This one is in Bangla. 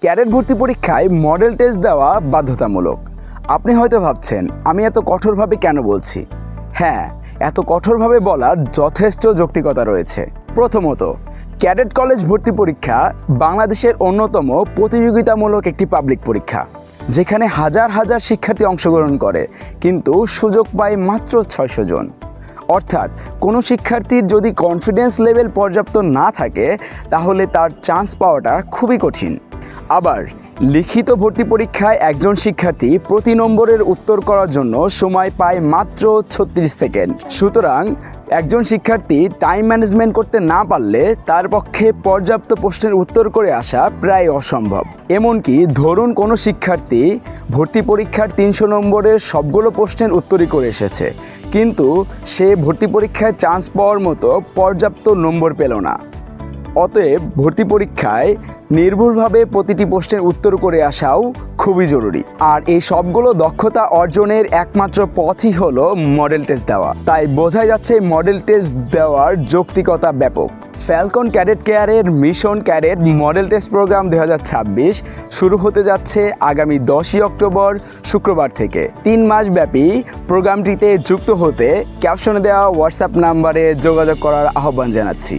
ক্যাডেট ভর্তি পরীক্ষায় মডেল টেস্ট দেওয়া বাধ্যতামূলক। আপনি হয়তো ভাবছেন আমি এত কঠোরভাবে কেন বলছি। হ্যাঁ, এত কঠোরভাবে বলার যথেষ্ট যৌক্তিকতা রয়েছে। প্রথমত, ক্যাডেট কলেজ ভর্তি পরীক্ষা বাংলাদেশের অন্যতম প্রতিযোগিতামূলক একটি পাবলিক পরীক্ষা, যেখানে হাজার হাজার শিক্ষার্থী অংশগ্রহণ করে, কিন্তু সুযোগ পায় মাত্র 600 জন। অর্থাৎ কোনো শিক্ষার্থীর যদি কনফিডেন্স লেভেল পর্যাপ্ত না থাকে, তাহলে তার চান্স পাওয়াটা খুবই কঠিন। আবার লিখিত ভর্তি পরীক্ষায় একজন শিক্ষার্থী প্রতি নম্বরের উত্তর করার জন্য সময় পায় মাত্র 36 সেকেন্ড। সুতরাং একজন শিক্ষার্থী টাইম ম্যানেজমেন্ট করতে না পারলে তার পক্ষে পর্যাপ্ত প্রশ্নের উত্তর করে আসা প্রায় অসম্ভব। এমনকি ধরুন কোনো শিক্ষার্থী ভর্তি পরীক্ষার 300 নম্বরের সবগুলো প্রশ্নের উত্তরই করে এসেছে, কিন্তু সে ভর্তি পরীক্ষায় চান্স পাওয়ার মতো পর্যাপ্ত নম্বর পেল না। অতএব ভর্তি পরীক্ষায় নির্ভুলভাবে প্রতিটি প্রশ্নের উত্তর করে আসাও খুবই জরুরি। আর এই সবগুলো দক্ষতা অর্জনের একমাত্র পথই হলো মডেল টেস্ট দেওয়া। তাই বোঝাই যাচ্ছে মডেল টেস্ট দেওয়ার যৌক্তিকতা ব্যাপক। ফ্যালকন ক্যাডেট কেয়ারের mission cadet model test program 2026 শুরু হতে যাচ্ছে আগামী 10ই অক্টোবর শুক্রবার থেকে। 3 মাস ব্যাপী প্রোগ্রামটিতে যুক্ত হতে ক্যাপশনে দেওয়া হোয়াটসঅ্যাপ নাম্বারে যোগাযোগ করার আহ্বান জানাচ্ছি।